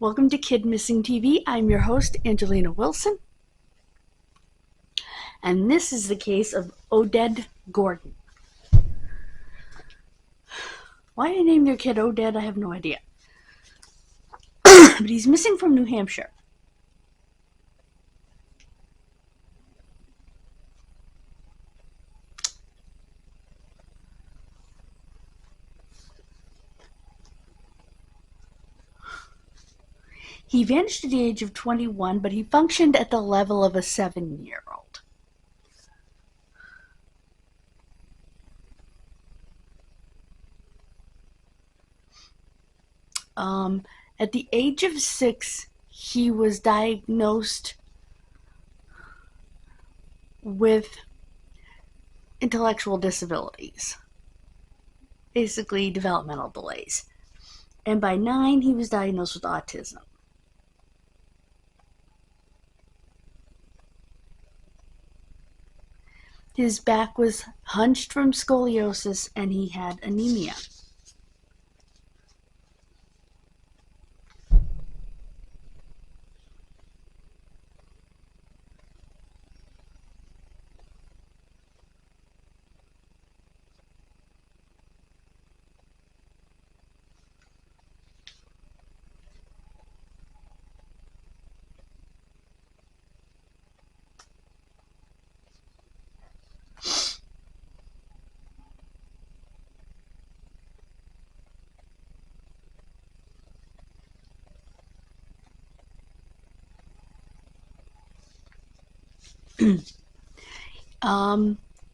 Welcome to Kidmissing TV. I'm your host, Angelina Wilson. And this is the case of Oded Gordon. Why they named their kid Oded, I have no idea. But he's missing from New Hampshire. He vanished at the age of 21, but he functioned at the level of a 7-year-old. At the age of 6, he was diagnosed with intellectual disabilities, basically developmental delays. And by 9, he was diagnosed with autism. His back was hunched from scoliosis and he had anemia.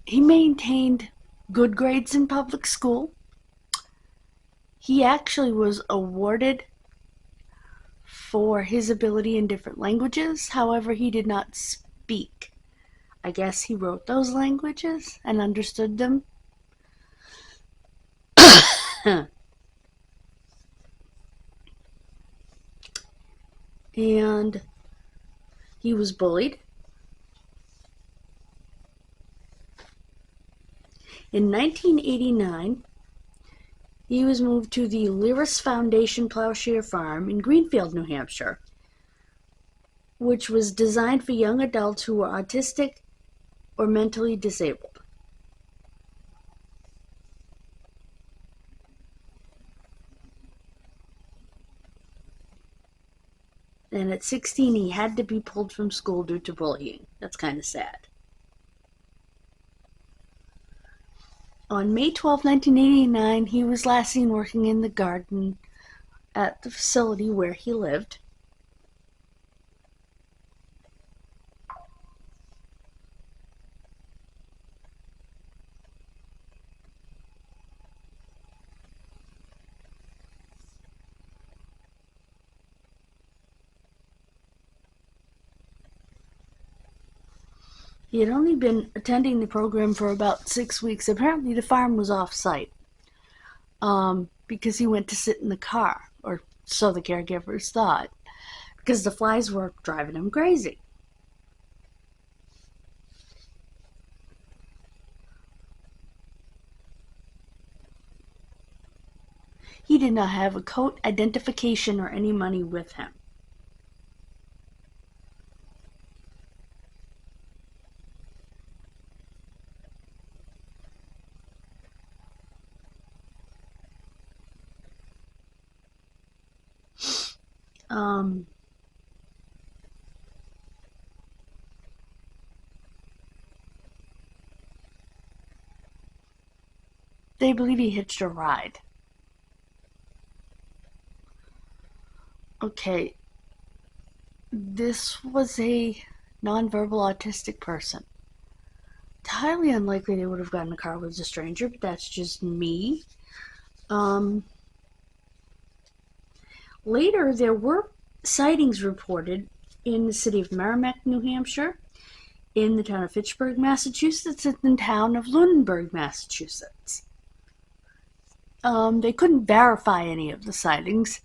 He maintained good grades in public school. He actually was awarded for his ability in different languages. However, he did not speak. I guess he wrote those languages and understood them. And he was bullied. In 1989, he was moved to the Lyris Foundation Plowshare Farm in Greenfield, New Hampshire, which was designed for young adults who were autistic or mentally disabled. And at 16, he had to be pulled from school due to bullying. That's kind of sad. On May 12, 1989, he was last seen working in the garden at the facility where he lived. He had only been attending the program for about 6 weeks. Apparently the farm was off-site because he went to sit in the car, or so the caregivers thought, because the flies were driving him crazy. He did not have a coat, identification, or any money with him. They believe he hitched a ride. Okay, this was a nonverbal autistic person. It's highly unlikely they would have gotten in a car with a stranger, but that's just me. Later, there were sightings reported in the city of Merrimack, New Hampshire, in the town of Fitchburg, Massachusetts, and the town of Lunenburg, Massachusetts. They couldn't verify any of the sightings.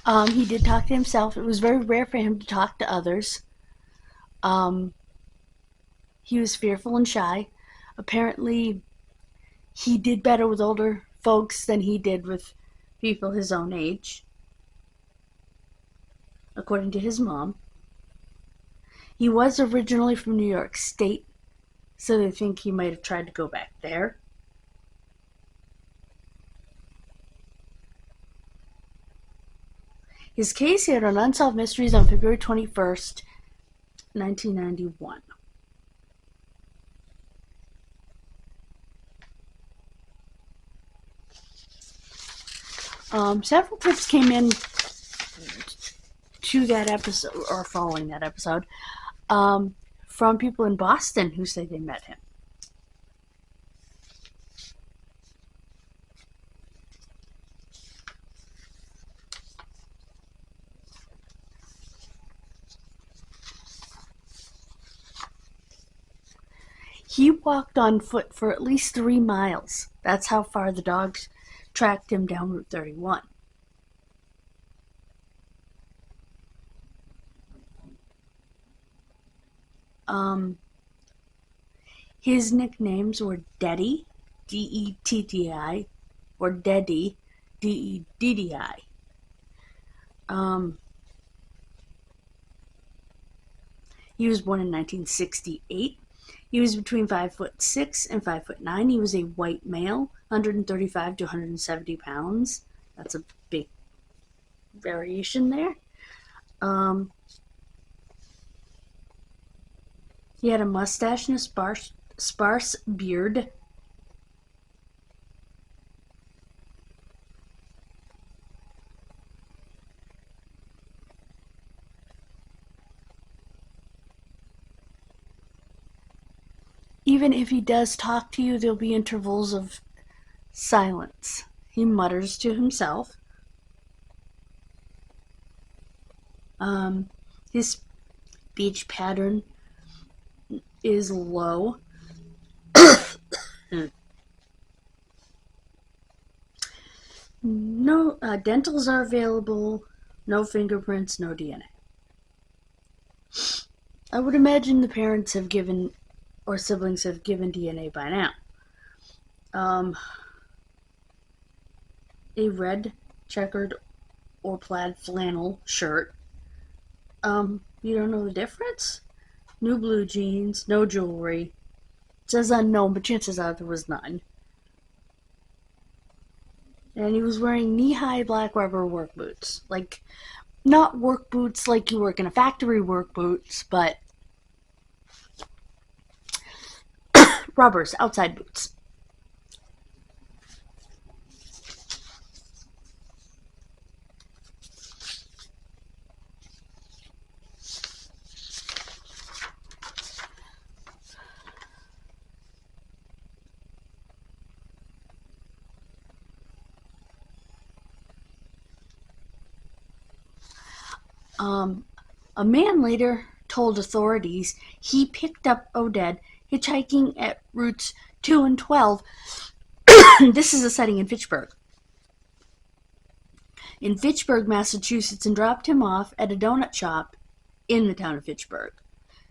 He did talk to himself. It was very rare for him to talk to others. He was fearful and shy. Apparently, he did better with older folks than he did with people his own age, according to his mom. He was originally from New York State, so they think he might have tried to go back there. His case aired on Unsolved Mysteries on February 21st, 1991. Several tips came in to that episode, or following that episode, from people in Boston who say they met him. He walked on foot for at least 3 miles. That's how far the dogs tracked him down Route 31. His nicknames were Deddy, D-E-T-T-I, or Deddy, D-E-D-D-I. He was born in 1968. He was between 5'6" and 5'9". He was a white male, 135 to 170 pounds. That's a big variation there. He had a mustache and a sparse beard. Even if he does talk to you, there'll be intervals of silence. He mutters to himself. His speech pattern is low. No dentals are available. No fingerprints, no DNA. I would imagine the parents have given, or siblings have given DNA by now. A red checkered or plaid flannel shirt. You don't know the difference? New blue jeans, no jewelry. It says unknown, but chances are there was none. And he was wearing knee-high black rubber work boots. Like, not work boots like you work in a factory work boots, but rubbers, outside boots. A man later told authorities he picked up Oded hitchhiking at routes 2 and 12. This is a setting in Fitchburg, Massachusetts, and dropped him off at a donut shop in the town of Fitchburg.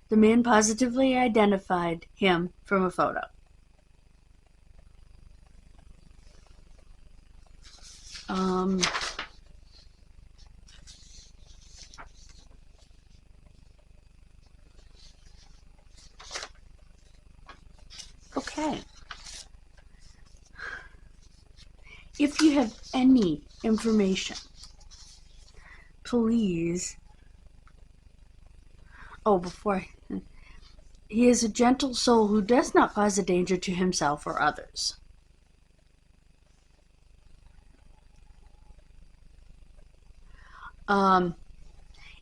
The man positively identified him from a photo. Okay. If you have any information, please. He is a gentle soul who does not cause a danger to himself or others.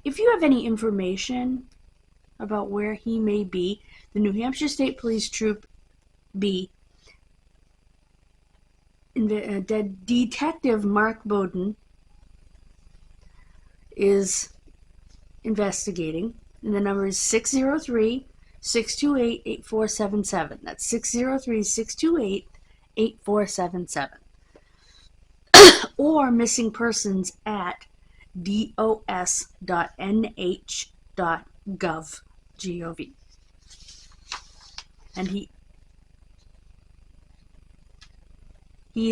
If you have any information about where he may be, the New Hampshire State Police Troop B, Detective Mark Bowden is investigating, and the number is 603-628-8477. That's 603-628-8477. Or missing persons at dos.nh.gov. And he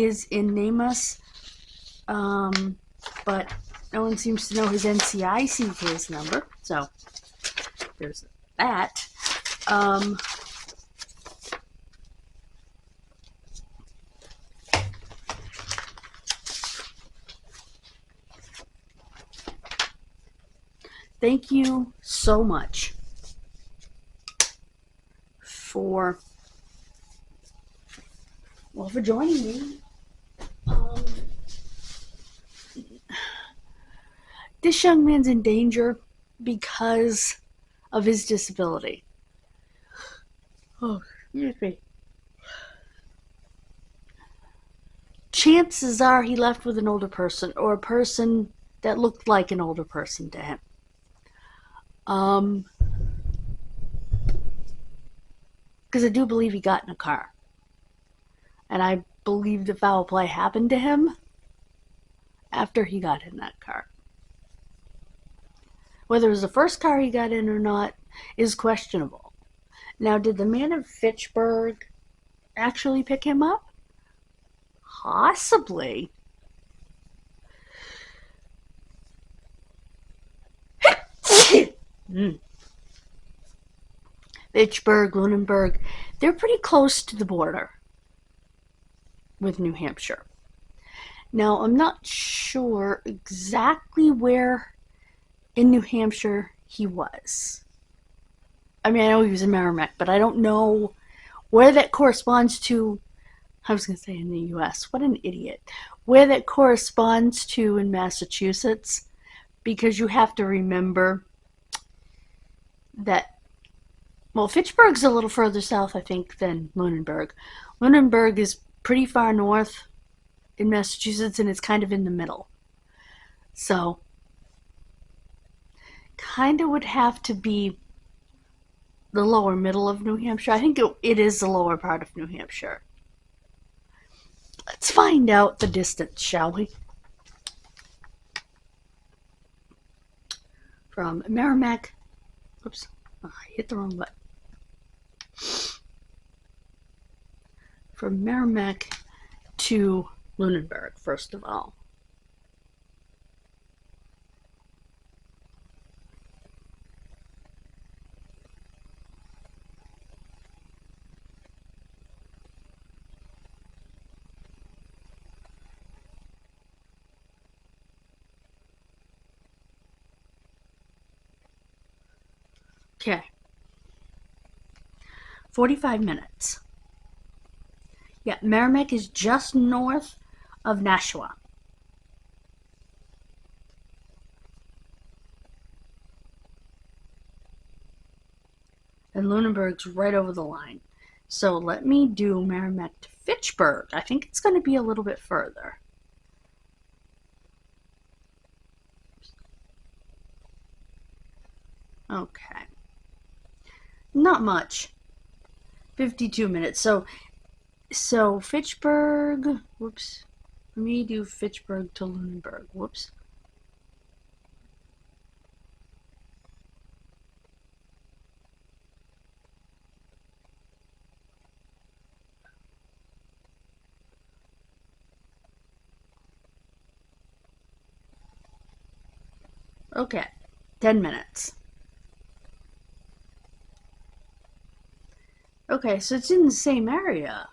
is in NamUs, but no one seems to know his NCIC case number, so there's that. Thank you so much for joining me. This young man's in danger because of his disability. Oh, excuse me. Chances are he left with an older person, or a person that looked like an older person to him. Because I do believe he got in a car. And I believe the foul play happened to him after he got in that car. Whether it was the first car he got in or not is questionable. Now, did the man in Fitchburg actually pick him up? Possibly. Fitchburg, Lunenburg, they're pretty close to the border with New Hampshire. Now, I'm not sure exactly where in New Hampshire he was. I mean, I know he was in Merrimack, but I don't know where that corresponds to. I was going to say in the U.S. What an idiot. Where that corresponds to in Massachusetts, because you have to remember that, well, Fitchburg's a little further south, I think, than Lunenburg. Lunenburg is pretty far north in Massachusetts, and it's kind of in the middle. So, kind of would have to be the lower middle of New Hampshire. I think it is the lower part of New Hampshire. Let's find out the distance, shall we? From Merrimack. Oops, I hit the wrong button. From Merrimack to Lunenburg, first of all. Okay. 45 minutes. Yeah, Merrimack is just north of Nashua. And Lunenburg's right over the line. So let me do Merrimack to Fitchburg. I think it's going to be a little bit further. Okay. Not much. 52 minutes. So Fitchburg, whoops. Let me do Fitchburg to Lunenburg. Whoops. Okay. 10 minutes. Okay, so it's in the same area.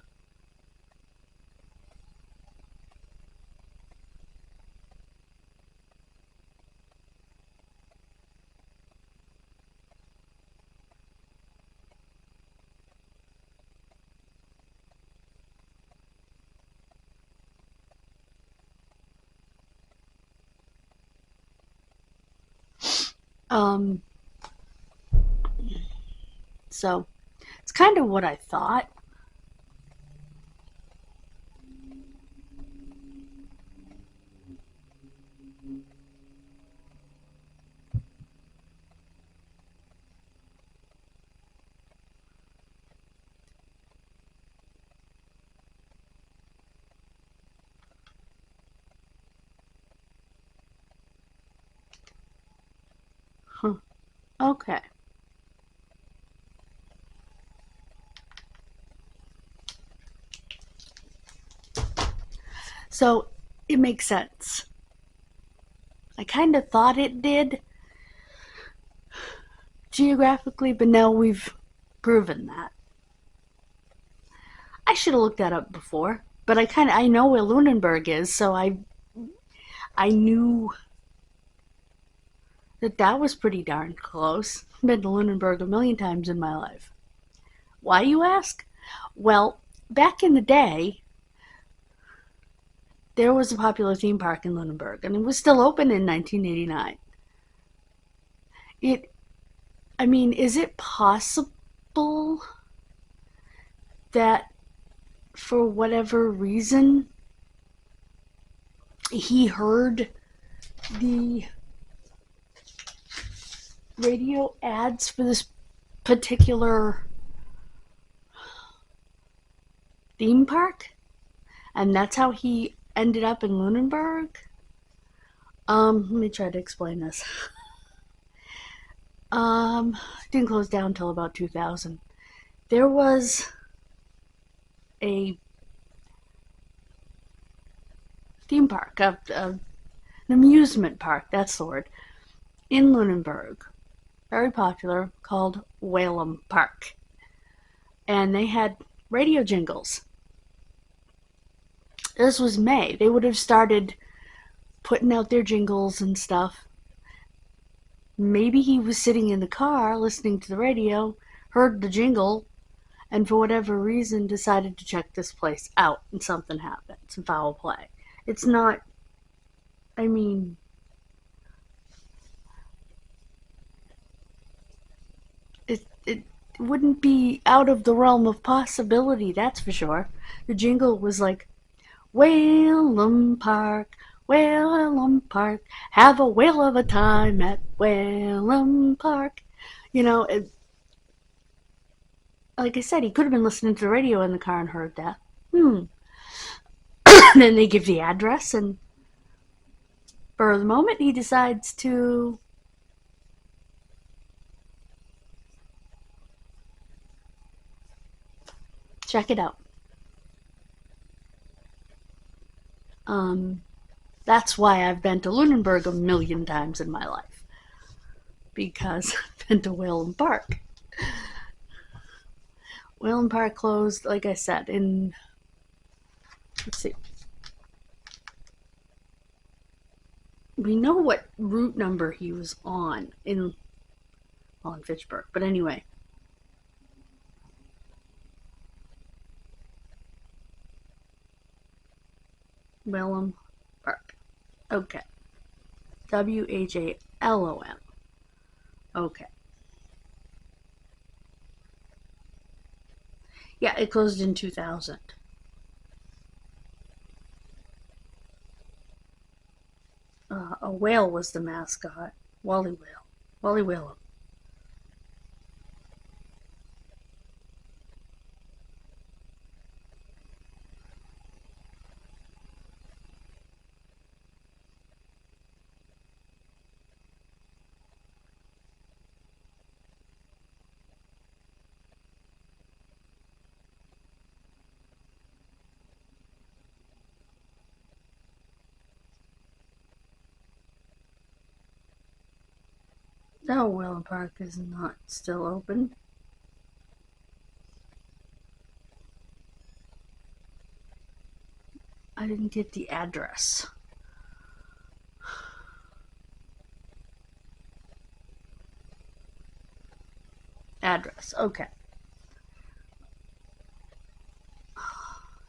So it's kind of what I thought. Huh. Okay. So it makes sense. I kind of thought it did geographically, but now we've proven that. I should have looked that up before, but I know where Lunenburg is, so I knew that was pretty darn close. I've been to Lunenburg a million times in my life. Why, you ask? Well, back in the day, there was a popular theme park in Lunenburg, and it was still open in 1989. It, I mean, is it possible that for whatever reason he heard the radio ads for this particular theme park, and that's how he ended up in Lunenburg? Let me try to explain this. Didn't close down until about 2000. There was a theme park, an amusement park, that's the word, in Lunenburg, very popular, called Whalum Park. And they had radio jingles. This was May. They would have started putting out their jingles and stuff. Maybe he was sitting in the car listening to the radio, heard the jingle, and for whatever reason decided to check this place out, and something happened. Some foul play. It's not, I mean, it wouldn't be out of the realm of possibility, that's for sure. The jingle was like, Whalum Park, have a whale of a time at Whalum Park. You know, like I said, he could have been listening to the radio in the car and heard that. And then they give the address, and for the moment, he decides to check it out. That's why I've been to Lunenburg a million times in my life, because I've been to Whalum Park. Whalum Park closed, like I said, in, let's see, we know what route number he was on in Fitchburg, but anyway. Whalum Park. Okay. Whalom. Okay. Yeah, it closed in 2000. A whale was the mascot. Wally Whale. Wally Whalum. No, Whalum Park is not still open. I didn't get the address. Address, okay.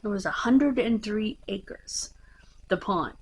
It was 103 acres, the pond.